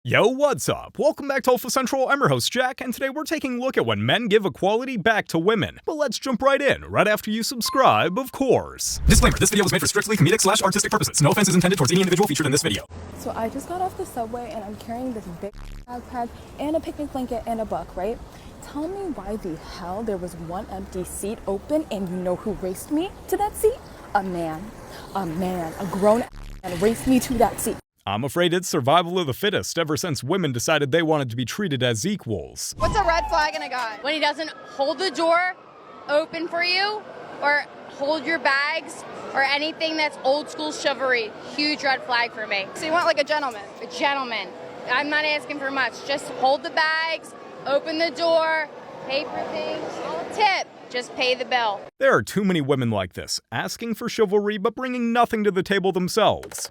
Yo, what's up? Welcome back to Alpha Central. I'm your host, Jack, and today we're taking a look at when men give equality back to women. But let's jump right in, right after you subscribe, of course. Disclaimer, this video was made for strictly comedic/artistic purposes. No offense is intended towards any individual featured in this video. So I just got off the subway and I'm carrying this big backpack and a picnic blanket and a book, right? Tell me why the hell there was one empty seat open, and you know who raced me to that seat? A man, a grown man raced me to that seat. I'm afraid it's survival of the fittest ever since women decided they wanted to be treated as equals. What's a red flag in a guy? When he doesn't hold the door open for you, or hold your bags, or anything that's old school chivalry. Huge red flag for me. So you want like a gentleman? A gentleman. I'm not asking for much. Just hold the bags, open the door, pay for things. I'll tip. Just pay the bill. There are too many women like this, asking for chivalry but bringing nothing to the table themselves.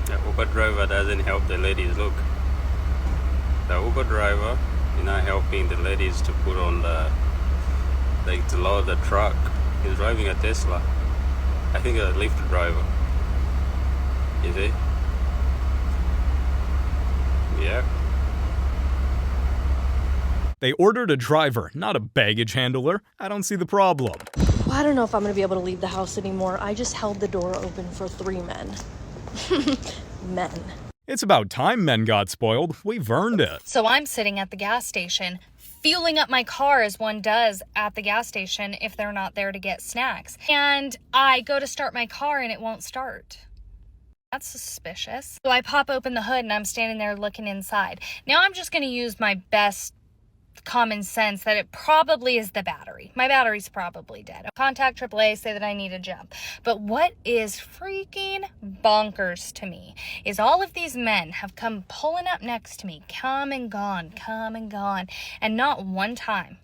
The Uber driver doesn't help the ladies. Look, the Uber driver is not helping the ladies to put on to load the truck. He's driving a Tesla. I think a Lyft driver. Is he? Yeah. They ordered a driver, not a baggage handler. I don't see the problem. Well, I don't know if I'm gonna be able to leave the house anymore. I just held the door open for 3 men. Men. It's about time men got spoiled. We've earned it. So I'm sitting at the gas station, fueling up my car as one does at the gas station if they're not there to get snacks. And I go to start my car and it won't start. That's suspicious. So I pop open the hood and I'm standing there looking inside. Now I'm just going to use my best common sense that it probably is the battery. My battery's probably dead. Contact AAA, say that I need a jump. But what is freaking bonkers to me is all of these men have come pulling up next to me, come and gone, and not one time,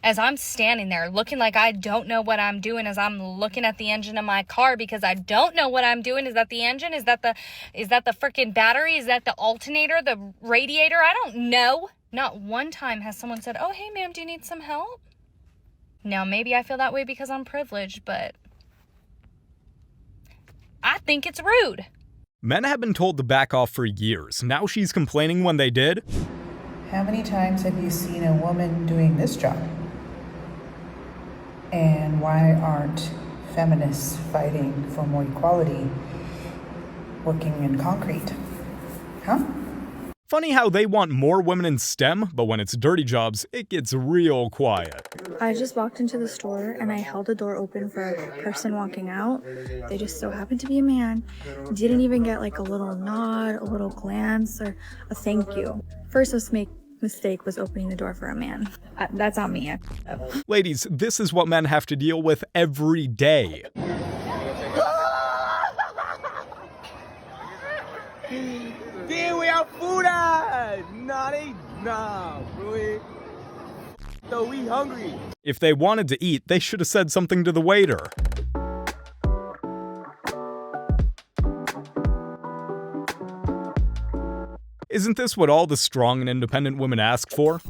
as I'm standing there looking like I don't know what I'm doing, as I'm looking at the engine of my car because I don't know what I'm doing. Is that the engine? Is that the freaking battery? Is that the alternator, the radiator? I don't know. Not one time has someone said, "Oh, hey, ma'am, do you need some help?" Now, maybe I feel that way because I'm privileged, but I think it's rude. Men have been told to back off for years. Now she's complaining when they did. How many times have you seen a woman doing this job? And why aren't feminists fighting for more equality, working in concrete? Huh? Funny how they want more women in STEM, but when it's dirty jobs, it gets real quiet. I just walked into the store and I held the door open for a person walking out. They just so happened to be a man. Didn't even get like a little nod, a little glance, or a thank you. First mistake was opening the door for a man. That's on me. Ladies, this is what men have to deal with every day. Dude, we have food at! Nah, bro. So we hungry. If they wanted to eat, they should have said something to the waiter. Isn't this what all the strong and independent women ask for?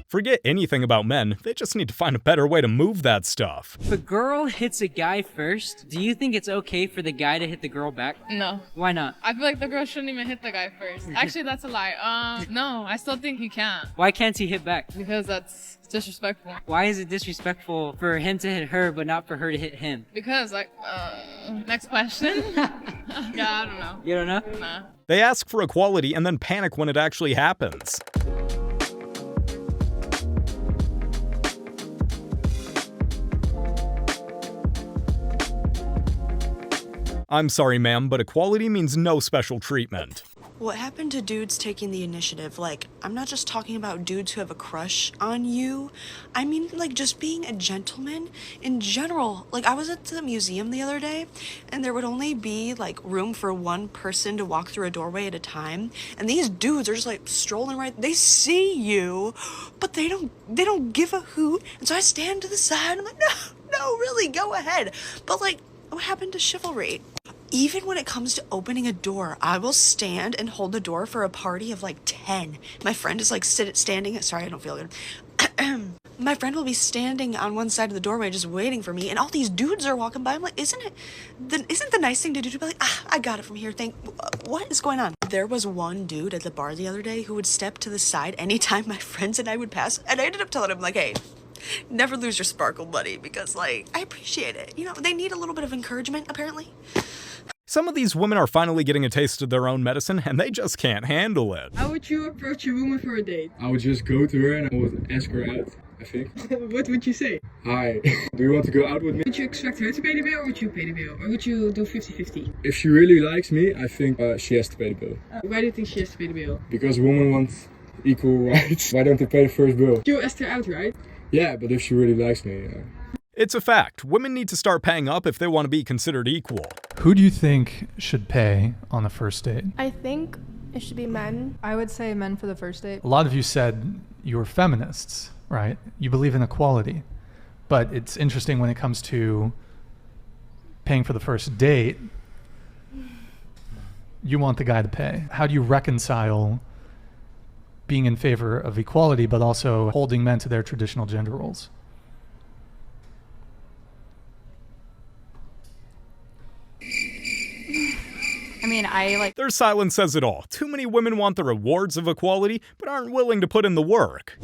Forget anything about men, they just need to find a better way to move that stuff. If a girl hits a guy first, do you think it's okay for the guy to hit the girl back? No. Why not? I feel like the girl shouldn't even hit the guy first. Actually, that's a lie. No, I still think he can't. Why can't he hit back? Because that's disrespectful. Why is it disrespectful for him to hit her, but not for her to hit him? Because, next question? Yeah, I don't know. You don't know? Nah. They ask for equality and then panic when it actually happens. I'm sorry, ma'am, but equality means no special treatment. What happened to dudes taking the initiative? Like, I'm not just talking about dudes who have a crush on you. I mean, like, just being a gentleman in general. Like, I was at the museum the other day, and there would only be, like, room for one person to walk through a doorway at a time. And these dudes are just, like, strolling right. They see you, but they don't give a hoot. And so I stand to the side, and I'm like, no, really, go ahead. But, like, what happened to chivalry? even when it comes to opening a door, I will stand and hold the door for a party of like 10. My friend is like standing. Sorry, I don't feel good. My friend will be standing on one side of the doorway just waiting for me, and all these dudes are walking by. I'm like, isn't the nice thing to do to be like, I got it from here, what is going on? There was one dude at the bar the other day who would step to the side anytime my friends and I would pass, and I ended up telling him, like, hey, never lose your sparkle, buddy, because, like, I appreciate it. You know, they need a little bit of encouragement, apparently. Some of these women are finally getting a taste of their own medicine, and they just can't handle it. How would you approach a woman for a date? I would just go to her and I would ask her out, I think. What would you say? Hi, do you want to go out with me? Would you expect her to pay the bill, or would you pay the bill? Or would you do 50-50? If she really likes me, I think she has to pay the bill. Why do you think she has to pay the bill? Because women want equal rights. Why don't they pay the first bill? You asked her out, right? Yeah, but if she really likes me, It's a fact. Women need to start paying up if they want to be considered equal. Who do you think should pay on the first date? I think it should be men. I would say men for the first date. A lot of you said you were feminists, right? You believe in equality. But it's interesting when it comes to paying for the first date, you want the guy to pay. How do you reconcile being in favor of equality but also holding men to their traditional gender roles? I mean, Their silence says it all. Too many women want the rewards of equality, but aren't willing to put in the work.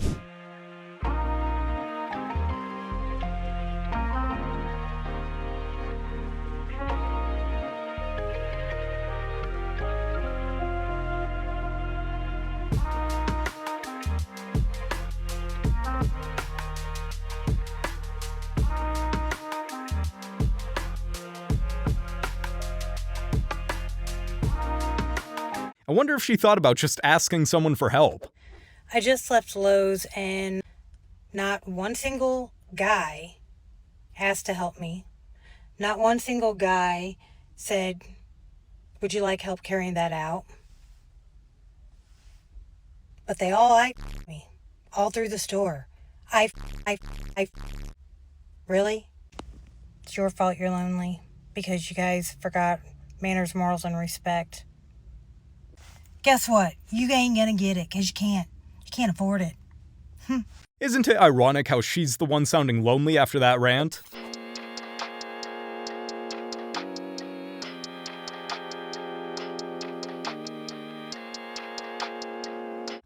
I wonder if she thought about just asking someone for help. I just left Lowe's and not one single guy asked to help me. Not one single guy said, would you like help carrying that out? But they all liked me all through the store. Really? It's your fault you're lonely because you guys forgot manners, morals, and respect. Guess what? You ain't gonna get it because you can't afford it. Isn't it ironic how she's the one sounding lonely after that rant?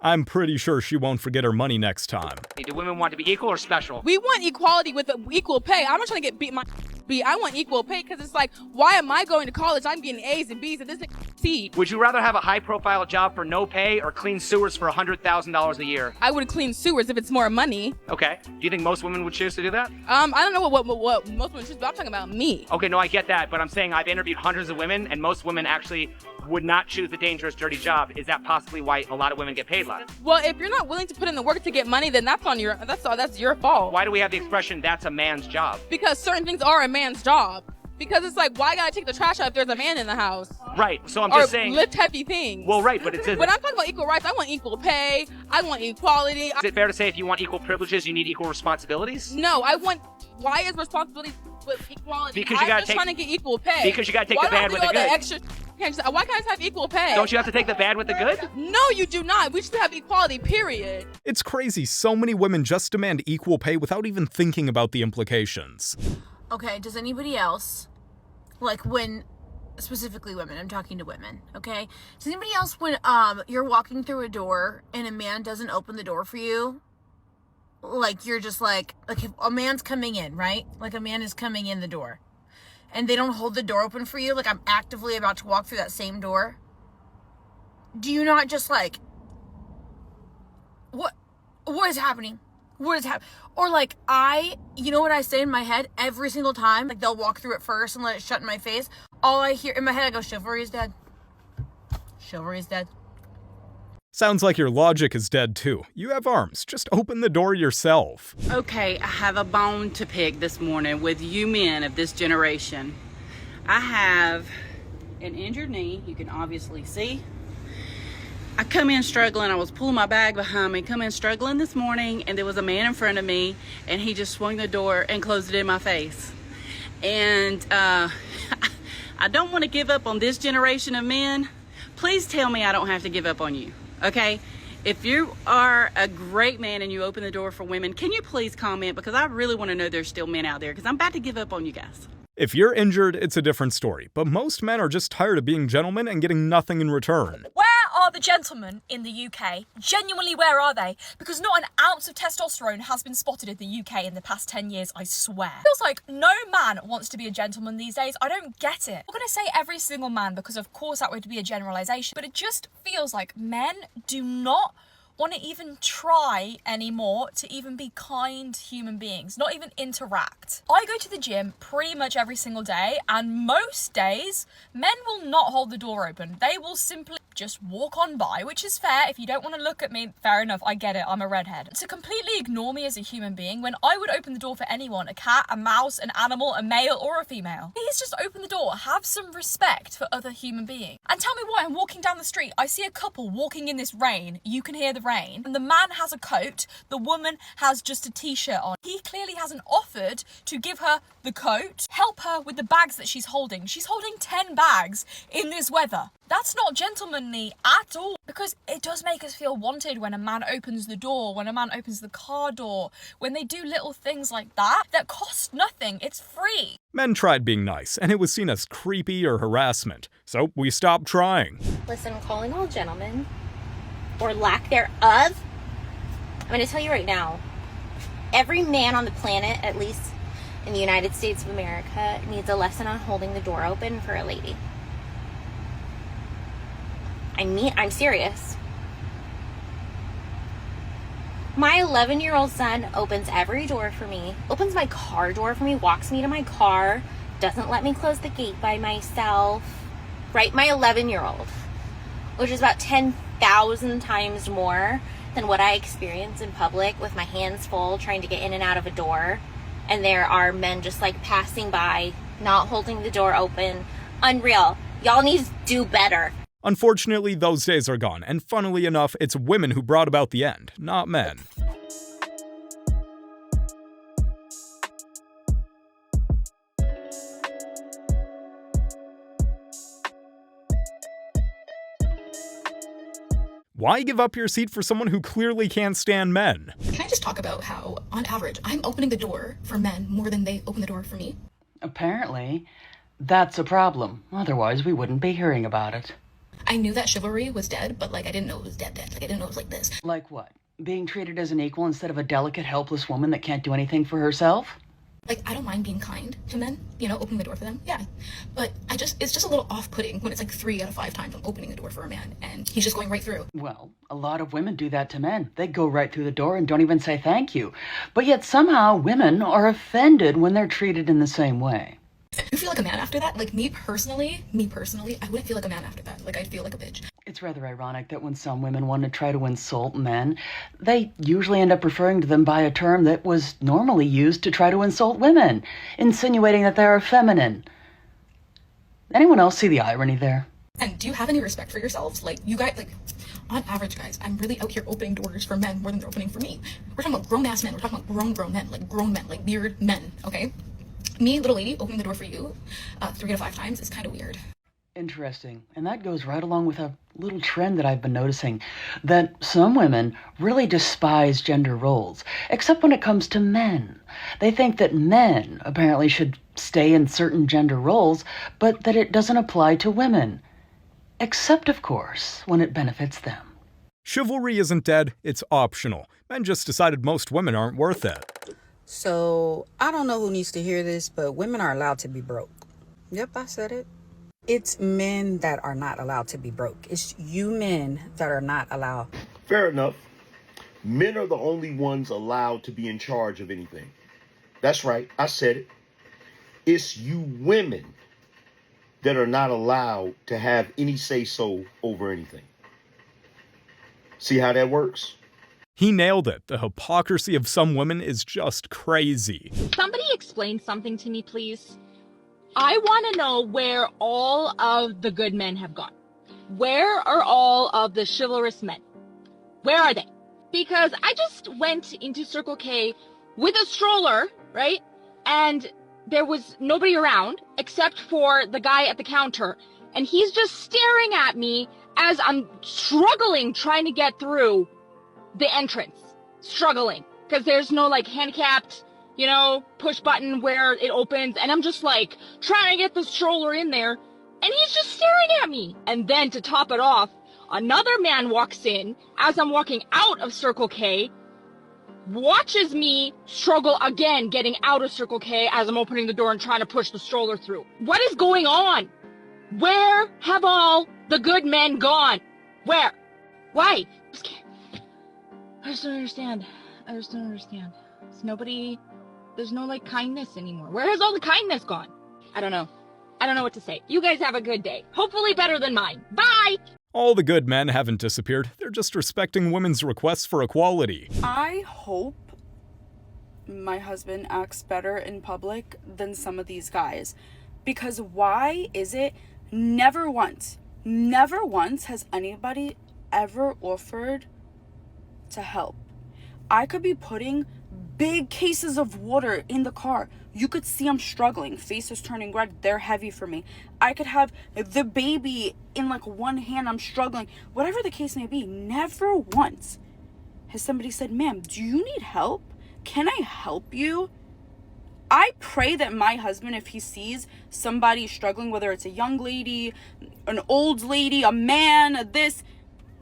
I'm pretty sure she won't forget her money next time. Do women want to be equal or special? We want equality with equal pay. I'm not trying to get beat my B. I want equal pay because it's like, why am I going to college? I'm getting A's and B's and this is C. Would you rather have a high-profile job for no pay or clean sewers for $100,000 a year? I would clean sewers if it's more money. Okay. Do you think most women would choose to do that? I don't know what most women choose, but I'm talking about me. Okay, no, I get that, but I'm saying I've interviewed hundreds of women, and most women actually would not choose the dangerous, dirty job. Is that possibly why a lot of women get paid less? Well, if you're not willing to put in the work to get money, then that's your fault. Why do we have the expression, that's a man's job? Because certain things are a man's job. Because it's like, why gotta take the trash out if there's a man in the house? Right, so I'm just saying... Or lift heavy things. Well, right, but it's... When I'm talking about equal rights, I want equal pay, I want equality. Is it fair to say if you want equal privileges, you need equal responsibilities? No, why is responsibility with equality? Because you gotta trying to get equal pay. Because you gotta take the bad with the good. Why can't I have equal pay? Don't you have to take the bad with the good? No, you do not. We should have equality, period. It's crazy. So many women just demand equal pay without even thinking about the implications. Okay, does anybody else, like when, specifically women, I'm talking to women, okay? Does anybody else, when you're walking through a door and a man doesn't open the door for you, like you're just like if a man's coming in, right? Like a man is coming in the door and they don't hold the door open for you, like I'm actively about to walk through that same door. Do you not just like, what is happening? What is happening? Or like you know what I say in my head every single time? Like they'll walk through it first and let it shut in my face. All I hear in my head, I go, chivalry is dead. Chivalry is dead. Sounds like your logic is dead too. You have arms. Just open the door yourself. Okay, I have a bone to pick this morning with you men of this generation. I have an injured knee, you can obviously see. I come in struggling, I was pulling my bag behind me, come in struggling this morning, and there was a man in front of me, and he just swung the door and closed it in my face. And I don't want to give up on this generation of men. Please tell me I don't have to give up on you, okay? If you are a great man and you open the door for women, can you please comment? Because I really want to know there's still men out there, because I'm about to give up on you guys. If you're injured, it's a different story, but most men are just tired of being gentlemen and getting nothing in return. Where are the gentlemen in the UK? Genuinely, where are they? Because not an ounce of testosterone has been spotted in the UK in the past 10 years, I swear. Feels like no man wants to be a gentleman these days. I don't get it. I'm gonna say every single man because of course that would be a generalization, but it just feels like men do not want to even try anymore to even be kind human beings, not even interact. I go to the gym pretty much every single day, and most days men will not hold the door open. They will simply just walk on by, which is fair. If you don't want to look at me, fair enough, I get it, I'm a redhead. To completely ignore me as a human being when I would open the door for anyone, a cat, a mouse, an animal, a male or a female. Please just open the door, have some respect for other human beings. And tell me why I'm walking down the street, I see a couple walking in this rain, you can hear the rain, and the man has a coat, the woman has just a t-shirt on. He clearly hasn't offered to give her the coat, help her with the bags that she's holding. She's holding 10 bags in this weather. That's not gentlemanly at all, because it does make us feel wanted when a man opens the door, when a man opens the car door, when they do little things like that cost nothing, it's free. Men tried being nice, and it was seen as creepy or harassment, so we stopped trying. Listen, calling all gentlemen, or lack thereof, I'm gonna tell you right now, every man on the planet, at least in the United States of America, needs a lesson on holding the door open for a lady. I'm serious. My 11-year-old son opens every door for me, opens my car door for me, walks me to my car, doesn't let me close the gate by myself. Right, my 11-year-old, which is about 10,000 times more than what I experience in public with my hands full trying to get in and out of a door. And there are men just like passing by, not holding the door open. Unreal. Y'all need to do better. Unfortunately, those days are gone, and funnily enough, it's women who brought about the end, not men. Why give up your seat for someone who clearly can't stand men? Can I just talk about how, on average, I'm opening the door for men more than they open the door for me? Apparently, that's a problem. Otherwise, we wouldn't be hearing about it. I knew that chivalry was dead, but, I didn't know it was dead. I didn't know it was like this. Like what? Being treated as an equal instead of a delicate, helpless woman that can't do anything for herself? I don't mind being kind to men, opening the door for them, yeah. But it's just a little off-putting when it's 3 out of 5 times I'm opening the door for a man, and he's just going right through. Well, a lot of women do that to men. They go right through the door and don't even say thank you. But yet somehow women are offended when they're treated in the same way. You feel like a man after that? Me personally, I wouldn't feel like a man after that. I'd feel like a bitch. It's rather ironic that when some women want to try to insult men, they usually end up referring to them by a term that was normally used to try to insult women, insinuating that they are feminine. Anyone else see the irony there? And do you have any respect for yourselves? You guys, on average, guys, I'm really out here opening doors for men more than they're opening for me. We're talking about grown-ass men. We're talking about grown men, weird men, okay? Me, little lady, opening the door for you 3 out of 5 times is kind of weird. Interesting. And that goes right along with a little trend that I've been noticing, that some women really despise gender roles, except when it comes to men. They think that men apparently should stay in certain gender roles, but that it doesn't apply to women. Except, of course, when it benefits them. Chivalry isn't dead, it's optional. Men just decided most women aren't worth it. So, I don't know who needs to hear this, but women are allowed to be broke. Yep, I said it. It's men that are not allowed to be broke. It's you men that are not allowed. Fair enough. Men are the only ones allowed to be in charge of anything. That's right, I said it. It's you women that are not allowed to have any say-so over anything. See how that works? He nailed it. The hypocrisy of some women is just crazy. Somebody explain something to me, please. I want to know where all of the good men have gone. Where are all of the chivalrous men? Where are they? Because I just went into Circle K with a stroller, right? And there was nobody around except for the guy at the counter, and he's just staring at me as I'm struggling trying to get through the entrance. Struggling. Because there's no, like, handicapped, you know, push button where it opens, and I'm just, like, trying to get the stroller in there, and he's just staring at me. And then, to top it off, another man walks in as I'm walking out of Circle K, watches me struggle again getting out of Circle K as I'm opening the door and trying to push the stroller through. What is going on? Where have all the good men gone? Where? Why? I just don't understand. There's no, like, kindness anymore. Where has all the kindness gone? I don't know what to say. You guys have a good day. Hopefully better than mine. Bye! All the good men haven't disappeared. They're just respecting women's requests for equality. I hope my husband acts better in public than some of these guys. Because why is it never once has anybody ever offered to help? I could be putting big cases of water in the car. You could see I'm struggling. Face is turning red. They're heavy for me. I could have the baby in like one hand. I'm struggling. Whatever the case may be, never once has somebody said, ma'am, do you need help? Can I help you? I pray that my husband, if he sees somebody struggling, whether it's a young lady, an old lady, a man,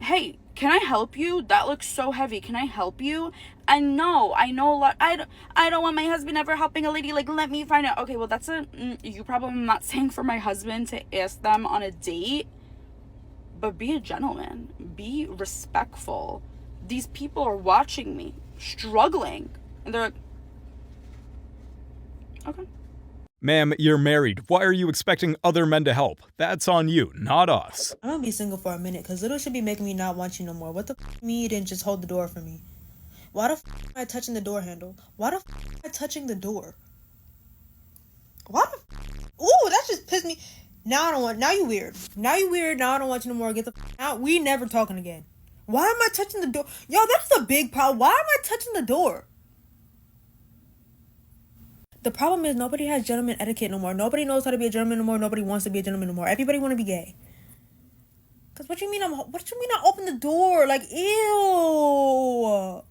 hey, can I help you? That looks so heavy. Can I help you? And no, I know a lot. I don't want my husband ever helping a lady. Like, let me find out. Okay, well, that's you probably not saying for my husband to ask them on a date. But be a gentleman. Be respectful. These people are watching me, struggling. And they're like, okay. Ma'am, you're married. Why are you expecting other men to help? That's on you, not us. I'm gonna be single for a minute, because little should be making me not want you no more. What the me you didn't just hold the door for me? Why the am I touching the door handle? Why the am I touching the door? Why the ooh, that just pissed me. Now you weird. Now I don't want you no more. Get the out. We never talking again. Why am I touching the door? Yo, that's a big problem. Why am I touching the door? The problem is nobody has gentleman etiquette no more. Nobody knows how to be a gentleman no more. Nobody wants to be a gentleman no more. Everybody want to be gay. Cause what you mean I open the door? Like, ew.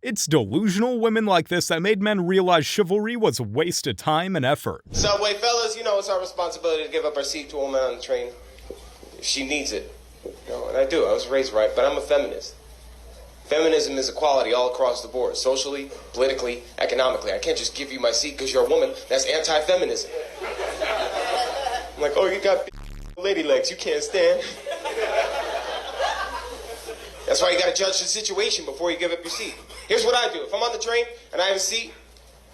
It's delusional women like this that made men realize chivalry was a waste of time and effort. Subway fellas, you know it's our responsibility to give up our seat to a woman on the train if she needs it. You know, and I do. I was raised right, but I'm a feminist. Feminism is equality all across the board, socially, politically, economically. I can't just give you my seat because you're a woman. That's anti-feminism. I'm like, oh, you got lady legs. You can't stand. That's why you got to judge the situation before you give up your seat. Here's what I do. If I'm on the train and I have a seat,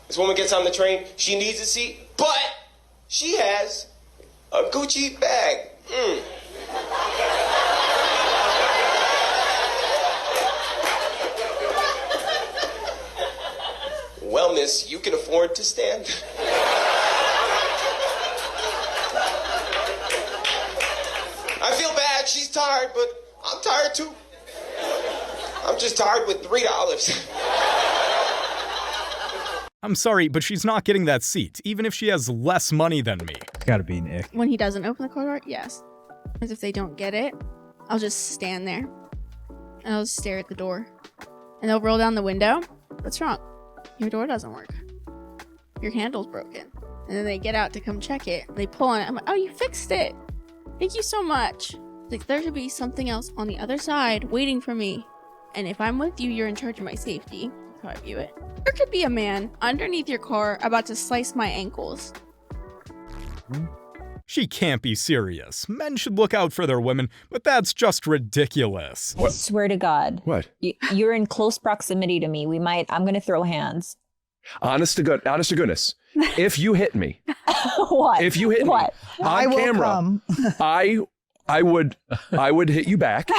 this woman gets on the train, she needs a seat, but she has a Gucci bag. Well, miss, you can afford to stand. I feel bad, she's tired, but I'm tired too. I'm just tired with $3. I'm sorry, but she's not getting that seat, even if she has less money than me. Gotta be Nick. When he doesn't open the car door, yes. Because if they don't get it, I'll just stand there. And I'll just stare at the door. And they'll roll down the window. What's wrong? Your door doesn't work. Your handle's broken. And then they get out to come check it. They pull on it. I'm like, oh, you fixed it. Thank you so much. Like, there should be something else on the other side waiting for me. And if I'm with you, you're in charge of my safety. That's how I view it. There could be a man underneath your car about to slice my ankles. She can't be serious. Men should look out for their women, but that's just ridiculous. I swear to God. What? You're in close proximity to me. I'm going to throw hands. Honest to goodness. If you hit me. What? If you hit me on camera, I would hit you back.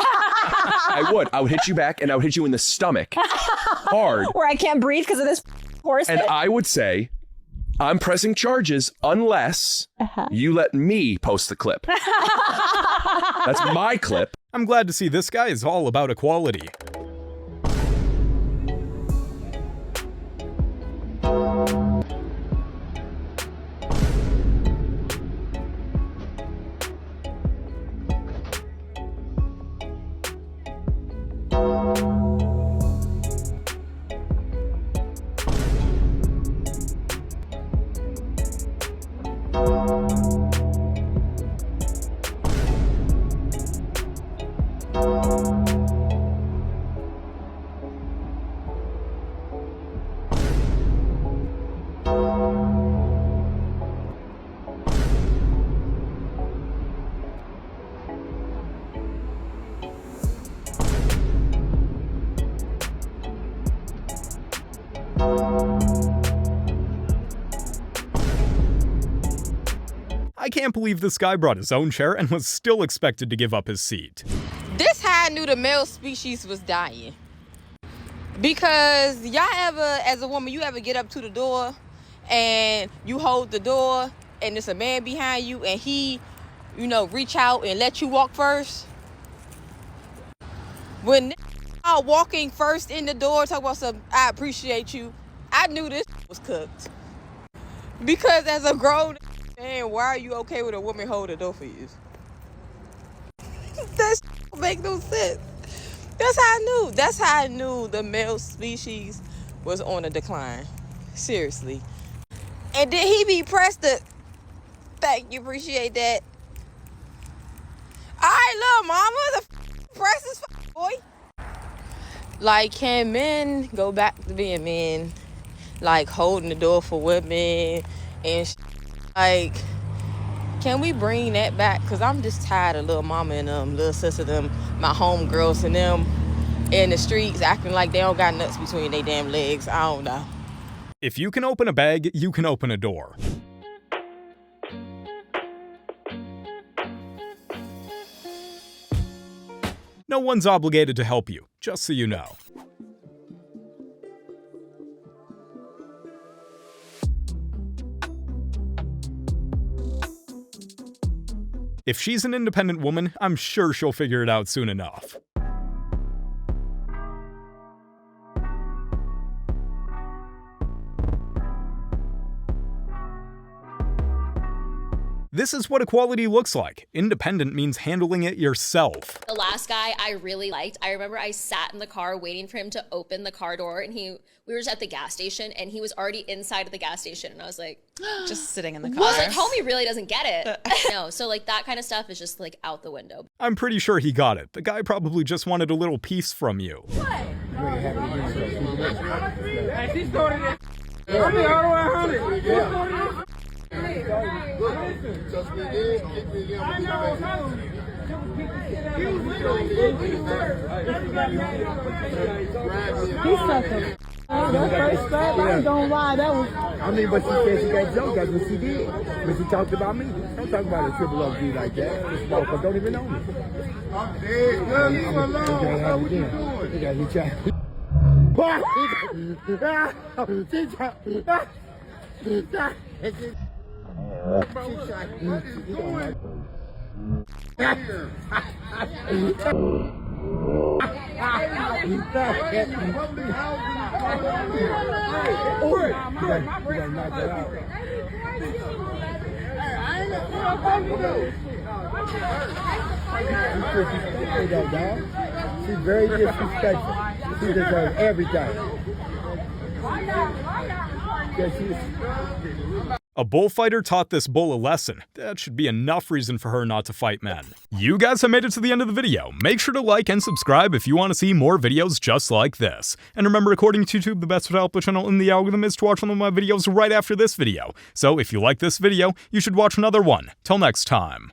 I would hit you back, and I would hit you in the stomach hard. Where I can't breathe because of this horse. And I would say, I'm pressing charges unless you let me post the clip. That's my clip. I'm glad to see this guy is all about equality. I can't believe this guy brought his own chair and was still expected to give up his seat. This how I knew the male species was dying. Because y'all ever, as a woman, you ever get up to the door and you hold the door and there's a man behind you and he, you know, reach out and let you walk first? When y'all walking first in the door, talk about some, I appreciate you, I knew this was cooked. Because as a grown man, why are you okay with a woman holding the door for you? That make no sense. That's how I knew. That's how I knew the male species was on a decline. Seriously. And did he be pressed to thank you, appreciate that? All right, little mama, the press is boy. Like, can men go back to being men? Like, holding the door for women and like, can we bring that back? Because I'm just tired of little mama and them, little sister them, my homegirls and them in the streets acting like they don't got nuts between their damn legs. I don't know. If you can open a bag, you can open a door. No one's obligated to help you, just so you know. If she's an independent woman, I'm sure she'll figure it out soon enough. This is what equality looks like. Independent means handling it yourself. The last guy I really liked, I remember I sat in the car waiting for him to open the car door, and we were just at the gas station and he was already inside of the gas station, and I was like, just sitting in the car. I was like, homie really doesn't get it. No, so like that kind of stuff is just like out the window. I'm pretty sure he got it. The guy probably just wanted a little piece from you. First step, I ain't gonna lie, that was. I mean, but she said she got jumped. That's what she did. But she talked about me. Don't talk about a triple OG like that. This motherfucker don't even know me. I'm dead. Girl, leave me alone. What you doing? They got me trying. She's very disrespectful. She deserves everything. A bullfighter taught this bull a lesson. That should be enough reason for her not to fight men. You guys have made it to the end of the video. Make sure to like and subscribe if you want to see more videos just like this. And remember, according to YouTube, the best way to help the channel in the algorithm is to watch one of my videos right after this video. So if you like this video, you should watch another one. Till next time.